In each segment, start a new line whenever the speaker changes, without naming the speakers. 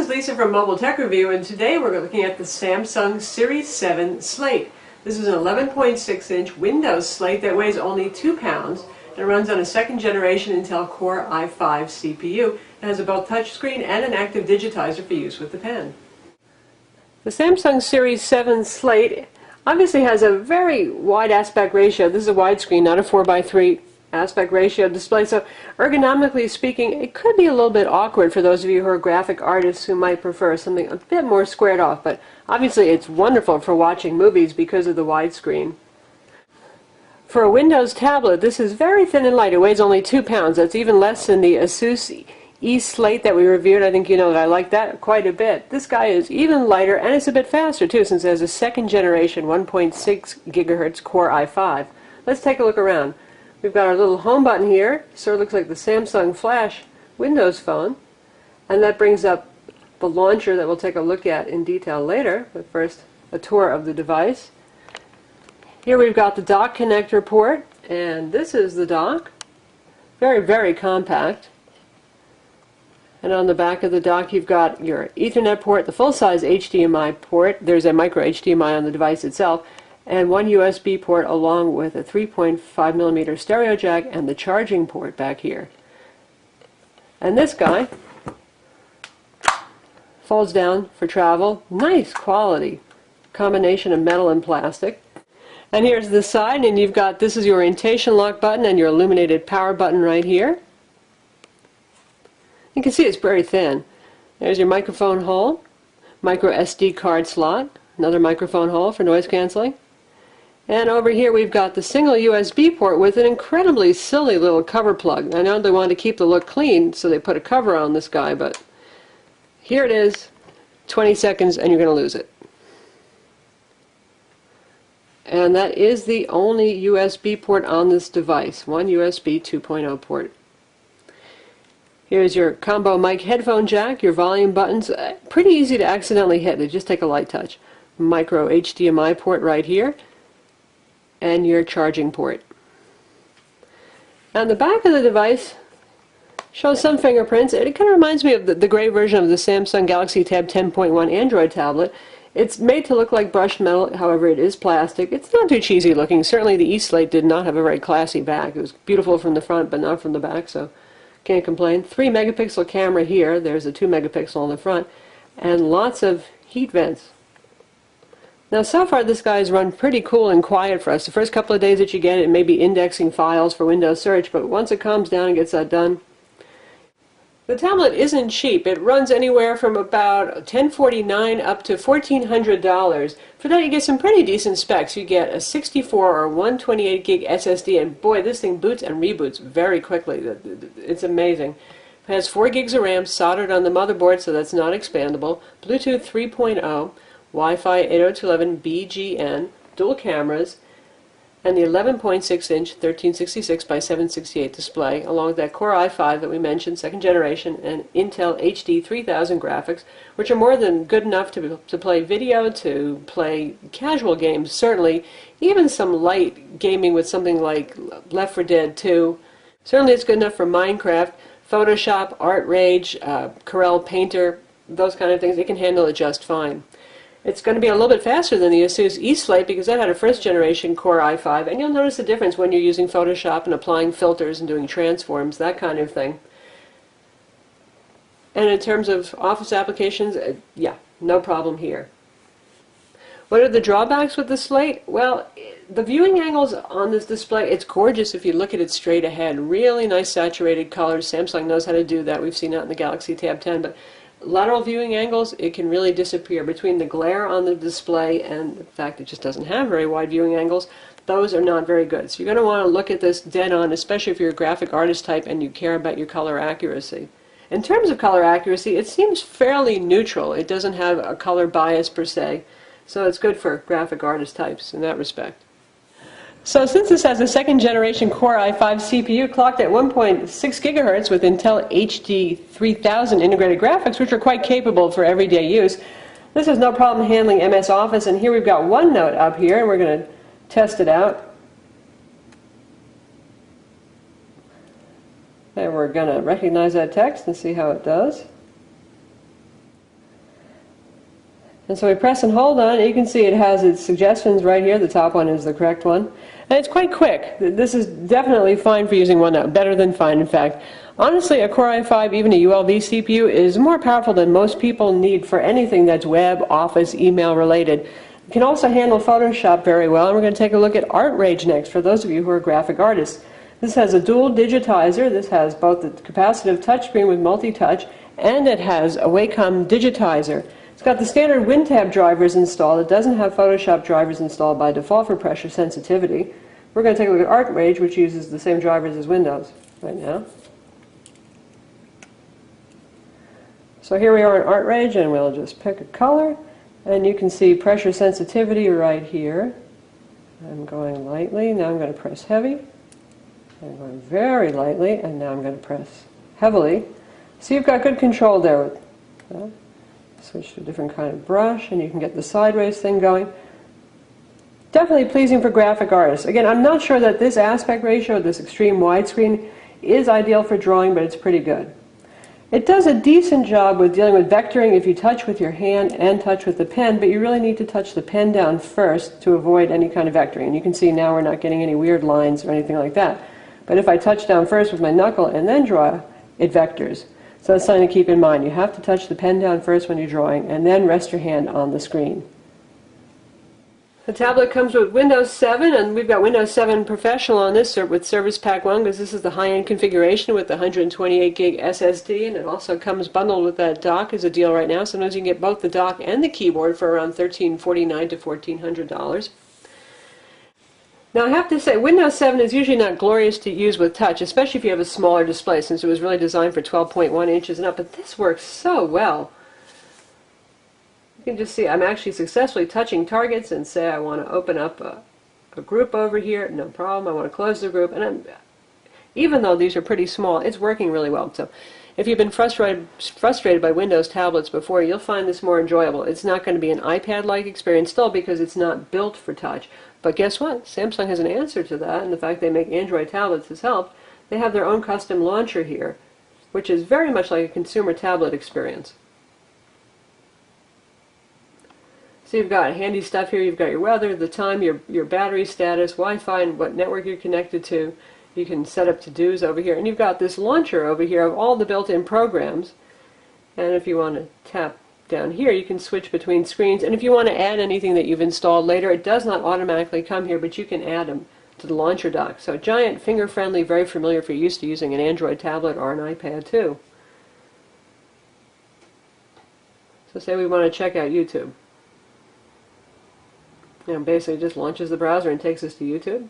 is Lisa from Mobile Tech Review, and today we're looking at the Samsung Series 7 Slate. This is an 11.6-inch Windows Slate that weighs only 2 pounds and runs on a second generation Intel Core i5 CPU. It has a both touchscreen and an active digitizer for use with the pen. The Samsung Series 7 Slate obviously has a very wide aspect ratio. This is a widescreen, not a 4:3 aspect ratio display, so ergonomically speaking, it could be a little bit awkward for those of you who are graphic artists who might prefer something a bit more squared off, but obviously it's wonderful for watching movies because of the widescreen. For a Windows tablet, this is very thin and light. It weighs only 2 pounds. That's even less than the Asus E-Slate that we reviewed. I think you know that I like that quite a bit. This guy is even lighter, and it's a bit faster too, since it has a second generation 1.6 gigahertz Core i5. Let's take a look around. We've got our little home button here. Sort of looks like the Samsung Flash Windows phone. And that brings up the launcher that we'll take a look at in detail later. But first, a tour of the device. Here we've got the dock connector port, and this is the dock. Very, very compact. And on the back of the dock you've got your Ethernet port, the full-size HDMI port. There's a micro HDMI on the device itself, and one USB port along with a 3.5mm stereo jack and the charging port back here. And this guy folds down for travel. Nice quality combination of metal and plastic. And here's the side, and you've got, this is your orientation lock button and your illuminated power button right here. You can see it's very thin. There's your microphone hole, micro SD card slot, another microphone hole for noise canceling. And over here we've got the single USB port with an incredibly silly little cover plug. I know they wanted to keep the look clean, so they put a cover on this guy, but here it is, 20 seconds and you're going to lose it. And that is the only USB port on this device, one USB 2.0 port. Here's your combo mic headphone jack, your volume buttons, pretty easy to accidentally hit, they just take a light touch. Micro HDMI port right here, and your charging port. And the back of the device shows some fingerprints. It kind of reminds me of the gray version of the Samsung Galaxy Tab 10.1 Android tablet. It's made to look like brushed metal, however it is plastic. It's not too cheesy looking. Certainly the E-Slate did not have a very classy back. It was beautiful from the front but not from the back, so can't complain. 3-megapixel camera here, there's a 2-megapixel on the front, and lots of heat vents. Now so far this guy's run pretty cool and quiet for us. The first couple of days that you get it, it may be indexing files for Windows search, but once it calms down and gets that done. The tablet isn't cheap. It runs anywhere from about $1,049 up to $1,400. For that you get some pretty decent specs. You get a 64 or 128 gig SSD, and boy, this thing boots and reboots very quickly. It's amazing. It has 4 gigs of RAM soldered on the motherboard, so that's not expandable. Bluetooth 3.0. Wi-Fi 802.11bgn, dual cameras, and the 11.6-inch 1366 by 768 display, along with that Core i5 that we mentioned, second generation, and Intel HD 3000 graphics, which are more than good enough to play video, to play casual games, certainly, even some light gaming with something like Left 4 Dead 2. Certainly it's good enough for Minecraft, Photoshop, Art Rage, Corel Painter, those kind of things. It can handle it just fine. It's going to be a little bit faster than the Asus E-Slate because that had a first-generation Core i5, and you'll notice the difference when you're using Photoshop and applying filters and doing transforms, that kind of thing. And in terms of Office applications, yeah, no problem here. What are the drawbacks with the Slate? Well, the viewing angles on this display, it's gorgeous if you look at it straight ahead. Really nice saturated colors. Samsung knows how to do that. We've seen that in the Galaxy Tab 10, but lateral viewing angles, it can really disappear. Between the glare on the display and the fact it just doesn't have very wide viewing angles, those are not very good. So you're going to want to look at this dead on, especially if you're a graphic artist type and you care about your color accuracy. In terms of color accuracy, it seems fairly neutral. It doesn't have a color bias per se, so it's good for graphic artist types in that respect. So since this has a second generation Core i5 CPU clocked at 1.6 gigahertz with Intel HD 3000 integrated graphics, which are quite capable for everyday use, this has no problem handling MS Office. And here we've got OneNote up here, and we're going to test it out. And we're going to recognize that text and see how it does. And so we press and hold on it. You can see it has its suggestions right here. The top one is the correct one. And it's quite quick. This is definitely fine for using OneNote, better than fine, in fact. Honestly, a Core i5, even a ULV CPU, is more powerful than most people need for anything that's web, office, email related. It can also handle Photoshop very well, and we're going to take a look at ArtRage next for those of you who are graphic artists. This has a dual digitizer. This has both the capacitive touchscreen with multi-touch, and it has a Wacom digitizer. It's got the standard WinTab drivers installed. It doesn't have Photoshop drivers installed by default for pressure sensitivity. We're going to take a look at ArtRage, which uses the same drivers as Windows right now. So here we are in ArtRage, and we'll just pick a color. And you can see pressure sensitivity right here. I'm going lightly. Now I'm going to press heavy. I'm going very lightly, and now I'm going to press heavily. So you've got good control there with that. Switch to a different kind of brush, and you can get the sideways thing going. Definitely pleasing for graphic artists. Again, I'm not sure that this aspect ratio, this extreme widescreen, is ideal for drawing, but it's pretty good. It does a decent job with dealing with vectoring if you touch with your hand and touch with the pen, but you really need to touch the pen down first to avoid any kind of vectoring. And you can see now we're not getting any weird lines or anything like that. But if I touch down first with my knuckle and then draw, it vectors. So that's something to keep in mind. You have to touch the pen down first when you're drawing, and then rest your hand on the screen. The tablet comes with Windows 7, and we've got Windows 7 Professional on this with Service Pack 1, because this is the high-end configuration with the 128 gig SSD, and it also comes bundled with that dock as a deal right now. Sometimes you can get both the dock and the keyboard for around $1,349 to $1,400. Now I have to say, Windows 7 is usually not glorious to use with touch, especially if you have a smaller display, since it was really designed for 12.1 inches and up, but this works so well. You can just see I'm actually successfully touching targets and say I want to open up a group over here, no problem. I want to close the group, and even though these are pretty small, it's working really well. So if you've been frustrated by Windows tablets before, you'll find this more enjoyable. It's not going to be an iPad-like experience still because it's not built for touch. But guess what? Samsung has an answer to that, and the fact they make Android tablets has helped. They have their own custom launcher here, which is very much like a consumer tablet experience. So you've got handy stuff here. You've got your weather, the time, your battery status, Wi-Fi, and what network you're connected to. You can set up to-dos over here. And you've got this launcher over here of all the built-in programs. And if you want to tap down here, you can switch between screens. And if you want to add anything that you've installed later, it does not automatically come here, but you can add them to the launcher dock. So giant, finger-friendly, very familiar if you're used to using an Android tablet or an iPad too. So say we want to check out YouTube. And basically just launches the browser and takes us to YouTube.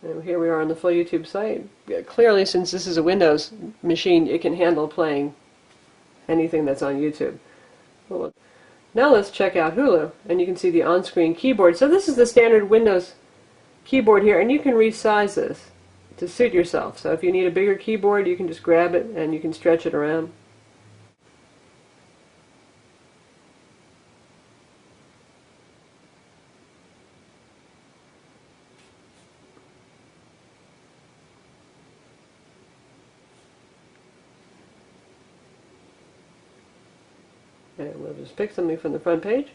And here we are on the full YouTube site. Clearly, since this is a Windows machine, it can handle playing anything that's on YouTube. Well, now let's check out Hulu, and you can see the on-screen keyboard. So this is the standard Windows keyboard here, and you can resize this to suit yourself. So if you need a bigger keyboard, you can just grab it and you can stretch it around. And we'll just pick something from the front page.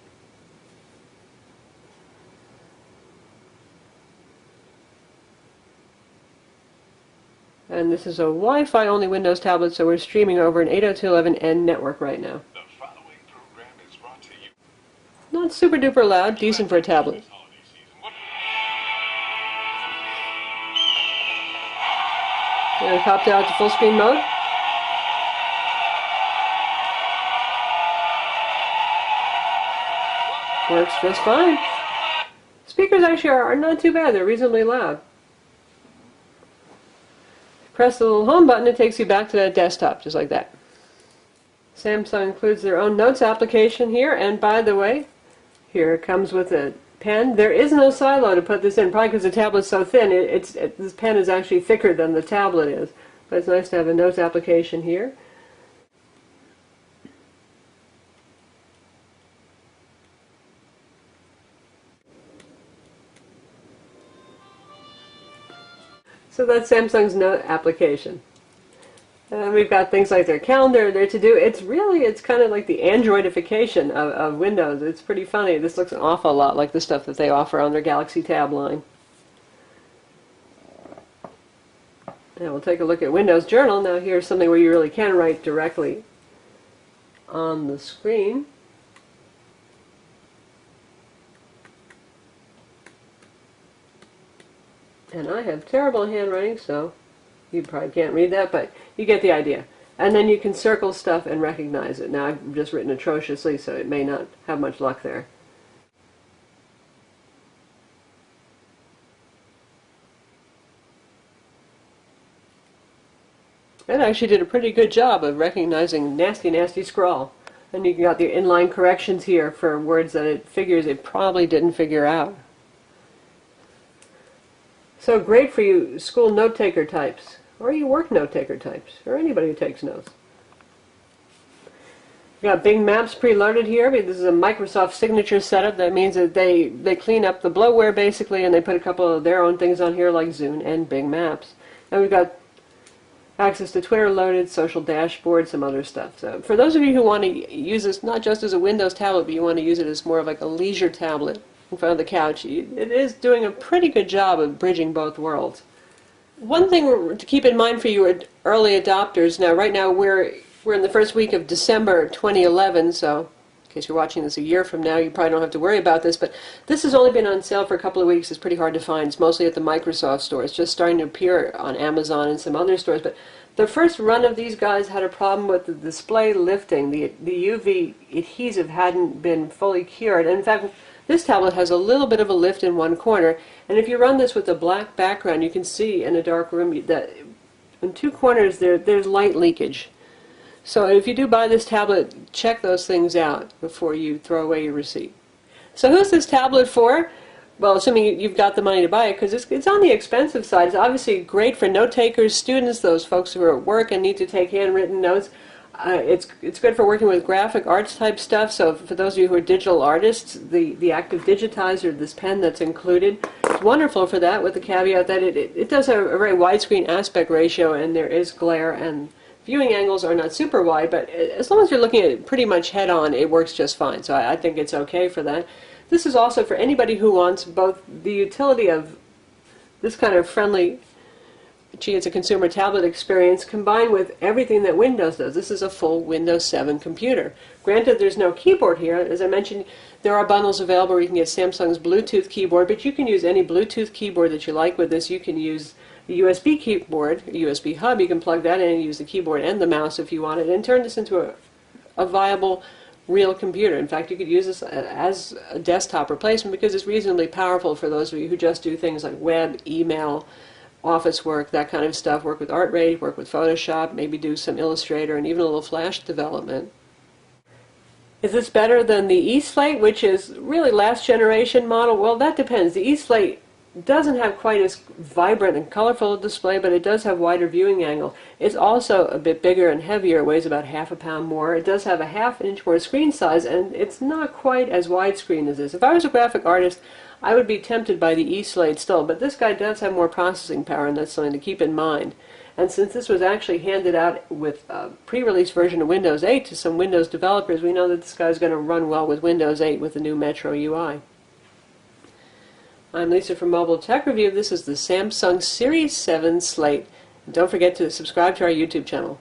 And this is a Wi-Fi only Windows tablet, so we're streaming over an 802.11n network right now.
The following program is brought to you.
Not super duper loud, decent for a tablet. And it popped out to full screen mode. Works just fine. Speakers actually are not too bad. They're reasonably loud. Press the little home button, it takes you back to that desktop, just like that. Samsung includes their own notes application here, and by the way, here it comes with a pen. There is no silo to put this in, probably because the tablet's so thin. This pen is actually thicker than the tablet is, but it's nice to have a notes application here. So that's Samsung's Note application. And we've got things like their calendar, their to-do. It's kind of like the Androidification of Windows. It's pretty funny. This looks an awful lot like the stuff that they offer on their Galaxy Tab line. And we'll take a look at Windows Journal. Now here's something where you really can write directly on the screen. And I have terrible handwriting, so you probably can't read that, but you get the idea. And then you can circle stuff and recognize it. Now I've just written atrociously, so it may not have much luck there. It actually did a pretty good job of recognizing nasty, nasty scrawl. And you got the inline corrections here for words that it figures it probably didn't figure out. So great for you school note-taker types, or you work note-taker types, or anybody who takes notes. We've got Bing Maps preloaded here. This is a Microsoft signature setup. That means that they clean up the bloatware basically, and they put a couple of their own things on here like Zune and Bing Maps. And we've got access to Twitter loaded, social dashboard, some other stuff. So for those of you who want to use this not just as a Windows tablet, but you want to use it as more of like a leisure tablet in front of the couch, it is doing a pretty good job of bridging both worlds. One thing to keep in mind for you early adopters, now right now we're in the first week of December 2011, so in case you're watching this a year from now, you probably don't have to worry about this, but this has only been on sale for a couple of weeks. It's pretty hard to find. It's mostly at the Microsoft store. It's just starting to appear on Amazon and some other stores, but the first run of these guys had a problem with the display lifting. The UV adhesive hadn't been fully cured. And in fact, this tablet has a little bit of a lift in one corner, and if you run this with a black background, you can see in a dark room that in two corners there's light leakage. So if you do buy this tablet, check those things out before you throw away your receipt. So who's this tablet for? Well, assuming you've got the money to buy it, because it's on the expensive side. It's obviously great for note takers, students, those folks who are at work and need to take handwritten notes. It's good for working with graphic arts type stuff. So for those of you who are digital artists, the active digitizer, this pen that's included, it's wonderful for that, with the caveat that it does have a very widescreen aspect ratio, and there is glare, and viewing angles are not super wide, but as long as you're looking at it pretty much head on, it works just fine. So I think it's okay for that. This is also for anybody who wants both the utility of this kind of friendly, gee, it's a consumer tablet experience, combined with everything that Windows does. This is a full Windows 7 computer. Granted, there's no keyboard here. As I mentioned, there are bundles available where you can get Samsung's Bluetooth keyboard, but you can use any Bluetooth keyboard that you like with this. You can use the USB keyboard, a USB hub. You can plug that in and use the keyboard and the mouse if you want it, and turn this into a viable real computer. In fact, you could use this as a desktop replacement because it's reasonably powerful for those of you who just do things like web, email, office work, that kind of stuff, work with ArtRate, work with Photoshop, maybe do some Illustrator, and even a little Flash development. Is this better than the eSlate, which is really last generation model? Well, that depends. The eSlate doesn't have quite as vibrant and colorful a display, but it does have wider viewing angle. It's also a bit bigger and heavier. It weighs about half a pound more. It does have a ½ inch more screen size, and it's not quite as widescreen as this. If I was a graphic artist, I would be tempted by the eSlate still, but this guy does have more processing power, and that's something to keep in mind. And since this was actually handed out with a pre-release version of Windows 8 to some Windows developers, we know that this guy's going to run well with Windows 8 with the new Metro UI. I'm Lisa from Mobile Tech Review. This is the Samsung Series 7 Slate. And don't forget to subscribe to our YouTube channel.